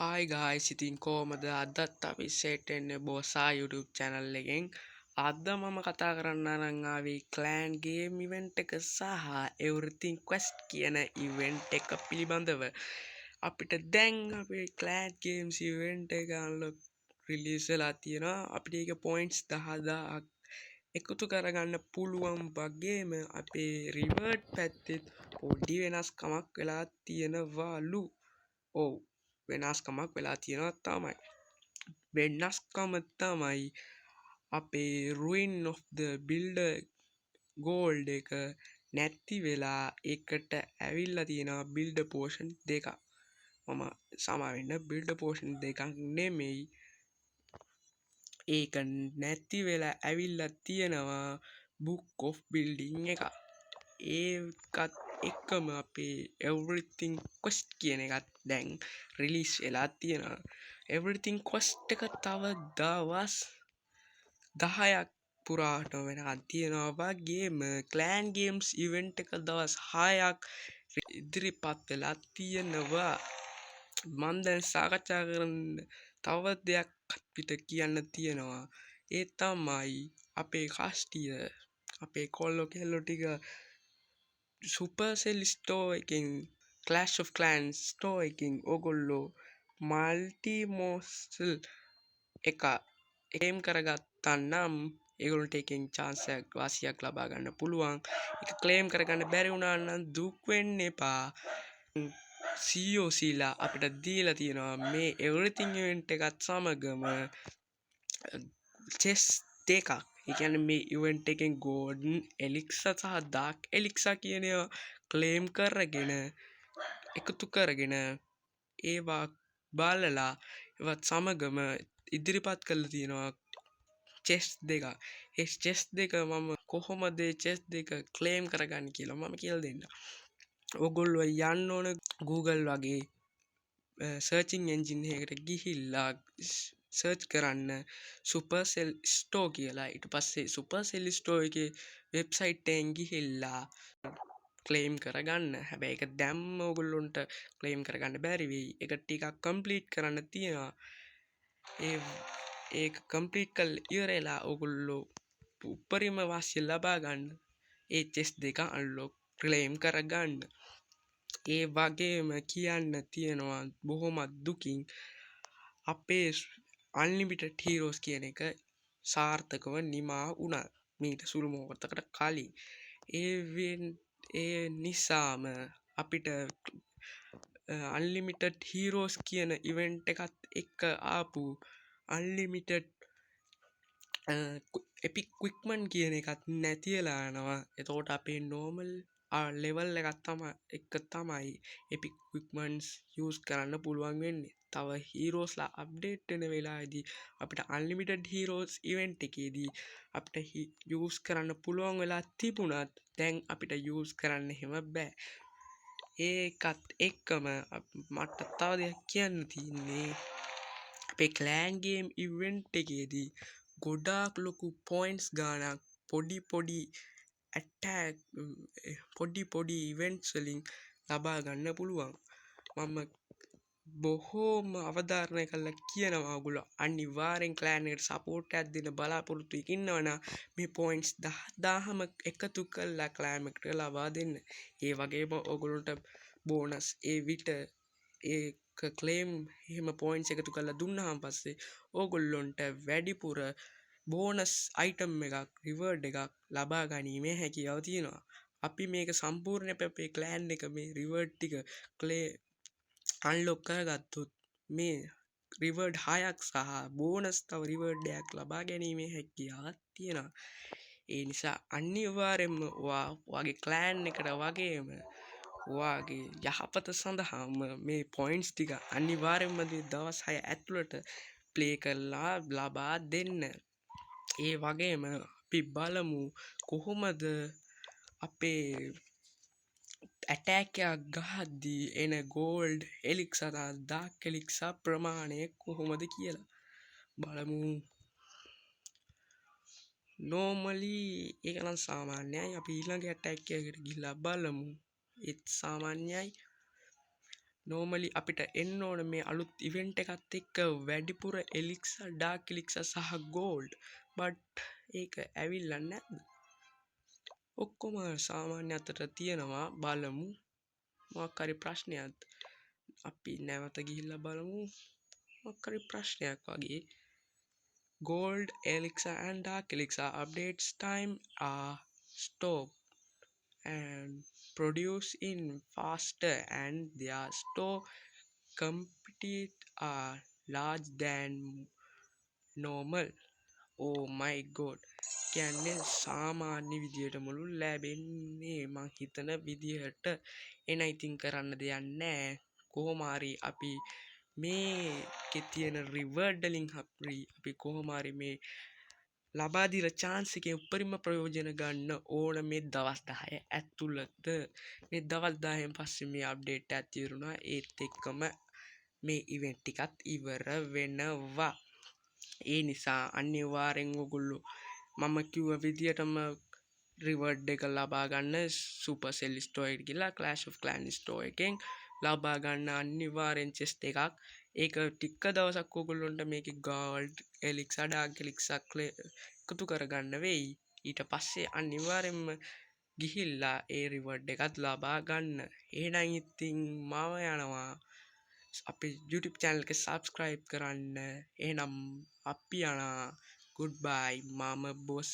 Hi guys, ඉතින් කොහමද අදත් අපි සෙට් වෙන්නේ බෝසා YouTube channel එකෙන්. අද මම කතා කරන්න අරන් ආවේ clan game event එක සහ everything quest කියන event එක පිළිබඳව. අපිට දැන් අපේ clan games event එක unlock release වෙලා තියෙනවා. අපිට ඒක points 10000ක් එකතු කරගන්න පුළුවන් වගේම අපේ reward පැත්තෙත් පොඩි වෙනස්කමක් වෙලා තියෙනවලු. ඔව් වෙනස්කමක් වෙලා තියෙනවා තමයි. වෙනස්කම තමයි අපේ ruin of the builder gold එක නැති වෙලා එකට ඇවිල්ලා තියෙනවා builder potion දෙකක්. මම සමාවෙන්න builder potion දෙකක් නෙමෙයි. ඒක නැති වෙලා ඇවිල්ලා තියෙනවා book of building එක. ඒකත් එක්කම අපේ everything quest කියන එකත් දැන් රිලීස් වෙලා තියෙනවා. everything quest එක තව දවස් 10ක් පුරාට වෙනකන් තියෙනවා වගේම clan games event එක දවස් 6ක් ඉදිරිපත් වෙලා තියෙනවා. මම දැන් සාකච්ඡා කරන්න තව දෙයක් අපිට කියන්න තියෙනවා. ඒ තමයි අපේ කස්ටිය අපේ කොල්ලෝ කෙල්ලෝ ටික Supercell store එකෙන් Clash of Clans store එකෙන් ඕගොල්ලෝ multi-morsel එක ඒම් කරගත්තා නම් ඒගොල්ලන්ට එකෙන් chance එකක් වාසියක් ලබා ගන්න පුළුවන්. ඒක claim කරගන්න බැරි වුණා නම් දුක් වෙන්න එපා. COC ලා අපිට දීලා තියෙනවා මේ everything event එකත් සමගම chest දෙකක්. ඒ කියන්නේ මේ event එකෙන් golden elixir සහ dark elixir කියන ඒවා claim කරගෙන එකතු කරගෙන ඒවා බලලා ඒවත් සමගම ඉදිරිපත් කරලා තියෙනවා chest දෙක. ඒ chest දෙක මම කොහොමද chest දෙක claim කරගන්නේ කියලා මම කියලා දෙන්න. ඔයගොල්ලෝ යන්න ඕන Google වගේ searching engine එකකට ගිහිල්ලා search කරන්න Supercell store කියලා. ඊට පස්සේ Supercell store එකේ website එකෙන් ගිහිල්ලා claim කරගන්න. හැබැයි ඒක දැම්ම ඔයගොල්ලොන්ට claim කරගන්න බැරි වෙයි. ඒක ටිකක් complete කරන්න තියෙනවා. ඒක complete කරලා ඉවරලා ඔයගොල්ලෝ උපරිම වාසිය ලබා ගන්න ඒ chest දෙක unlock claim කරගන්න. ඒ වගේම කියන්න තියෙනවා බොහොම දුකින් අපේ unlimited heroes කියන එක සාර්ථකව නිමා වුණා මීට සුළු මොහොතකට කලින්. ඒ නිසාම අපිට unlimited heroes කියන event එකත් එක්ක ආපු unlimited epic quickman කියන එකත් නැතිලා යනවා. එතකොට අපේ normal level එකක් තමයි epic quickmans use කරන්න පුළුවන් වෙන්නේ. තව heroes ලා update වෙන වෙලාවේදී අපිට unlimited heroes event එකේදී අපිට use කරන්න පුළුවන් වෙලා තිබුණත් දැන් අපිට use කරන්න එහෙම බෑ. ඒකත් එක්කම මට තව දෙයක් කියන්න තියෙන්නේ අපේ clan game event එකේදී ගොඩාක් ලොකු points ගානක් පොඩි attack පොඩි events වලින් ලබා ගන්න පුළුවන්. මම බොහෝම අවධාරණය කරලා කියනවා ඔයගොල්ලෝ අනිවාර්යෙන් clan එකට support එකක් දෙන්න බලාපොරොත්තු ඉන්නවනම් මේ points 10000ම එකතු කරලා clan එකට ලබා දෙන්න. ඒ වගේම ඔයගොල්ලන්ට bonus ඒ විට ඒක claim එහෙම points එකතු කරලා දුන්නාම පස්සේ ඕගොල්ලොන්ට වැඩිපුර bonus item එකක් reward එකක් ලබා ගැනීමේ හැකියාව තියෙනවා. අපි මේක සම්පූර්ණ අපේ clan එක මේ reward ටික unlock කරගත්තොත් මේ reward 6ක් සහ bonus තව reward එකක් ලබා ගැනීමේ හැකියාවක් තියෙනවා. ඒ නිසා අනිවාර්යෙන්ම ඔයාගේ clan එකට වගේම ඔයාගේ යහපත සඳහාම මේ points ටික අනිවාර්යෙන්ම දවස් 6 ඇතුළත play කරලා ලබා දෙන්න. ඒ වගේම අපි බලමු කොහොමද අපේ attack එකක් ගහද්දී එන gold elixir dark elixir ප්‍රමාණය කොහොමද කියලා බලමු. normally ඒක නම් සාමාන්‍යයි. අපි ඊළඟ attack එකකට ගිහිල්ලා බලමු. ඒත් සාමාන්‍යයි. නෝමලි අපිට එන්න ඕන මේ අලුත් ඉවෙන්ට් එකත් එක්ක වැඩිපුර එලික්සා ඩාර්ක් එලික්සා සහ ගෝල්ඩ් බට් ඒක ඇවිල්ලා නැද්ද? ඔක්කොම සාමාන්‍ය අතට තියෙනවා බලමු මොකක් හරි ප්‍රශ්නයක් අපි නැවත ගිහිල්ලා බලමු මොකක් හරි ප්‍රශ්නයක් වගේ gold elixir and dark elixir updates time are stopped and produce in faster and their store compete are large than normal. Oh my god. කියන්නේ සාමාන්‍ය විදියට මුළු ලැබෙන්නේ මං හිතන විදිහට එන ඉතින් කරන්න දෙයක් නැහැ. කොහොම හරි අපි මේකේ තියෙන රිවර්ඩ් වලින් අපි කොහොම හරි මේ ලබා දීලා chance එකේ උපරිම ප්‍රයෝජන ගන්න ඕන මේ දවස් 10 ඇතුළත. මේ දවස් 10න් පස්සේ මේ අප්ඩේට් එකක් තියුණා. ඒත් එක්කම මේ ඉවෙන්ට් ටිකත් ඉවර වෙනවා. ඒ නිසා අනිවාර්යෙන් ඔයගොල්ලෝ මම කිව්ව විදියටම රිවර්ඩ් එක ලබා ගන්න Supercell store එකට ගිහලා Clash of Clans store එකෙන් ලබා ගන්න අනිවාර්යෙන් chest එකක්. ඒක ටික දවසක් ඔයගොල්ලන්ට මේකේ gold elixir dark elixir එකතු කරගන්න වෙයි. ඊට පස්සේ අනිවාර්යෙන්ම ගිහිල්ලා ඒ රිවර්ඩ් එකත් ලබා ගන්න. එහෙනම් ඉතින් මම යනවා අපේ YouTube channel එක subscribe කරන්න. එහෙනම් අපි යනවා. goodbye මම බොස්